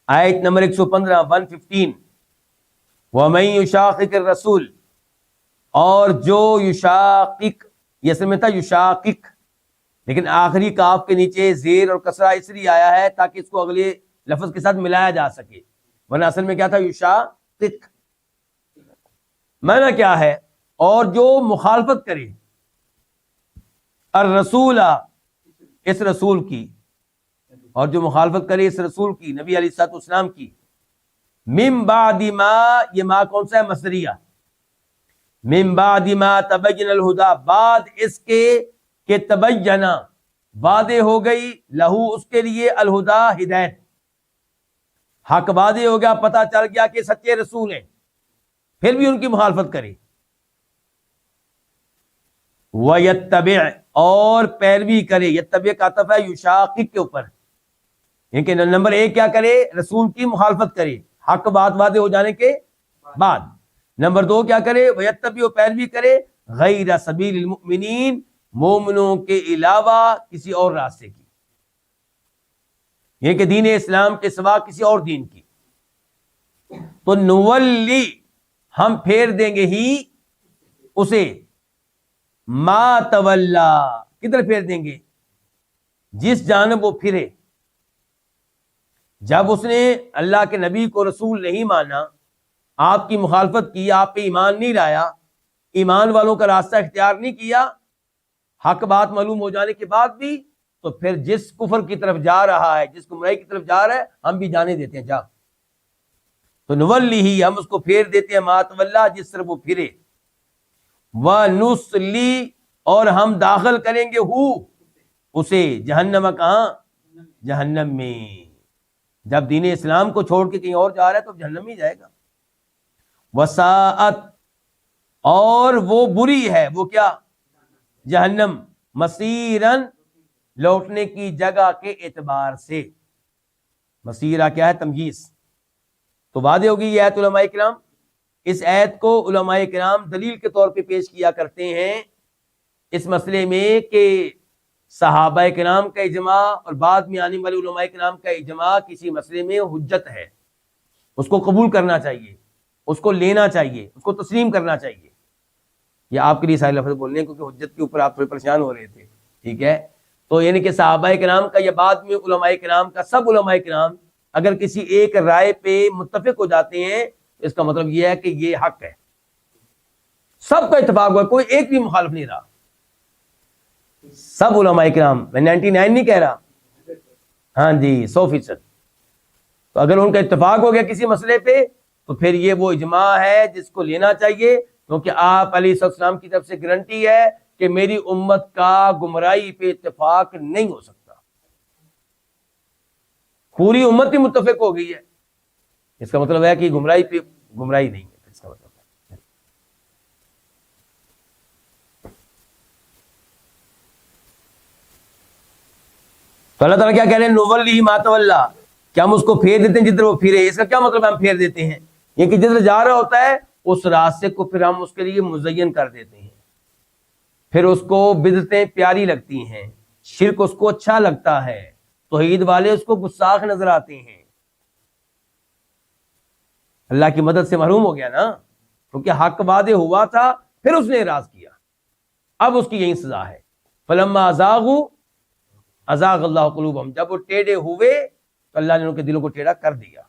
آیت نمبر 115 115 وَمَن يُشَاقِقِ الرَّسُولِ، اور جو یشاقق، یہ اصل میں تھا یشاقق، لیکن آخری کاف کے نیچے زیر اور کسرہ اس لیے آیا ہے تاکہ اس کو اگلے لفظ کے ساتھ ملایا جا سکے، ورنہ اصل میں کیا تھا یشاقق. معنی کیا ہے؟ اور جو مخالفت کرے الرسول، اس رسول کی، اور جو مخالفت کرے اس رسول کی، نبی علیہ الصلوۃ والسلام کی، من بعد ما، یہ ما کون سا ہے؟ مصدریہ. من بعد ما تبین الہدا، بعد اس کے کہ تبینہ، واضح ہو گئی، لہو اس کے لیے، الہدا ہدایت، حق واضح ہو گیا، پتہ چل گیا کہ سچے رسول ہیں، پھر بھی ان کی مخالفت کرے. وَيَتَّبِعْ، اور پیروی کرے، یتبع کا عطف ہے یشاقق کے اوپر، یعنی کہ نمبر ایک کیا کرے؟ رسول کی مخالفت کرے حق بات واضح ہو جانے کے بعد. نمبر دو کیا کرے؟ وَيَتَّبِعْ، پیروی کرے، غیر سبیل المؤمنین، مومنوں کے علاوہ کسی اور راستے کی، یہ کہ دین اسلام کے سوا کسی اور دین کی. تو نولی، ہم پھیر دیں گے ہی اسے، ما تولا، کدھر پھیر دیں گے؟ جس جانب وہ پھرے. جب اس نے اللہ کے نبی کو رسول نہیں مانا، آپ کی مخالفت کی، آپ پہ ایمان نہیں لایا، ایمان والوں کا راستہ اختیار نہیں کیا، حق بات معلوم ہو جانے کے بعد بھی، تو پھر جس کفر کی طرف جا رہا ہے، جس گمراہی کی طرف جا رہا ہے، ہم بھی جانے دیتے ہیں، جا. تو نولی ہی، ہم اس کو پھیر دیتے ہیں، ما تولا، جس طرف وہ پھرے. وَنُصْلِي، اور ہم داخل کریں گے اسے، جہنم، کہاں؟ جہنم میں. جب دین اسلام کو چھوڑ کے کہیں اور جا رہا ہے تو جہنم میں جائے گا. وساعت، اور وہ بری ہے، وہ کیا؟ جہنم. مصیرن، لوٹنے کی جگہ کے اعتبار سے. مصیرہ کیا ہے؟ تمییز. تو واضح ہوگی یہ آیت. علماء کرام اس آیت کو علماء کرام دلیل کے طور پہ پیش کیا کرتے ہیں اس مسئلے میں کہ صحابہ کرام کا اجماع اور بعد میں آنے والے علماء کرام کا اجماع کسی مسئلے میں حجت ہے، اس کو قبول کرنا چاہیے، اس کو لینا چاہیے، اس کو تسلیم کرنا چاہیے. یہ آپ کے لیے سارے لفظ بولنے ہیں کیونکہ حجت کے اوپر آپ تھوڑے پریشان ہو رہے تھے، ٹھیک ہے؟ تو یعنی کہ صحابہ کرام کا یا بعد میں علماء کرام کا، سب علماء کرام اگر کسی ایک رائے پہ متفق ہو جاتے ہیں، اس کا مطلب یہ ہے کہ یہ حق ہے، سب کا اتفاق ہوا، کوئی ایک بھی مخالف نہیں رہا. سب علماء کرام، میں 99 نہیں کہہ رہا، ہاں جی 100%. تو اگر ان کا اتفاق ہو گیا کسی مسئلے پہ تو پھر یہ وہ اجماع ہے جس کو لینا چاہیے، کیونکہ آپ علیہ السلام کی طرف سے گارنٹی ہے کہ میری امت کا گمراہی پہ اتفاق نہیں ہو سکتا. پوری امت ہی متفق ہو گئی ہے، اس کا مطلب ہے کہ گمراہی پہ گمراہی نہیں ہے، اس کا مطلب ہے. تو اللہ تعالیٰ کیا کہہ رہے ہیں؟ نولی ما تولا، کہ ہم اس کو پھیر دیتے ہیں جدھر وہ پھرے. اس کا کیا مطلب ہے ہم پھیر دیتے ہیں؟ یہ کہ جدھر جا رہا ہوتا ہے اس راستے کو پھر ہم اس کے لیے مزین کر دیتے ہیں، پھر اس کو بدعتیں پیاری لگتی ہیں، شرک اس کو اچھا لگتا ہے، توحید والے اس کو گستاخ نظر آتے ہیں. اللہ کی مدد سے محروم ہو گیا نا، کیونکہ حق واضح ہوا تھا، پھر اس نے اعراض کیا، اب اس کی یہی سزا ہے. فلما ازاغوا ازاغ اللہ قلوبہم، جب وہ ٹیڑھے ہوئے تو اللہ نے ان کے دلوں کو ٹیڑھا کر دیا.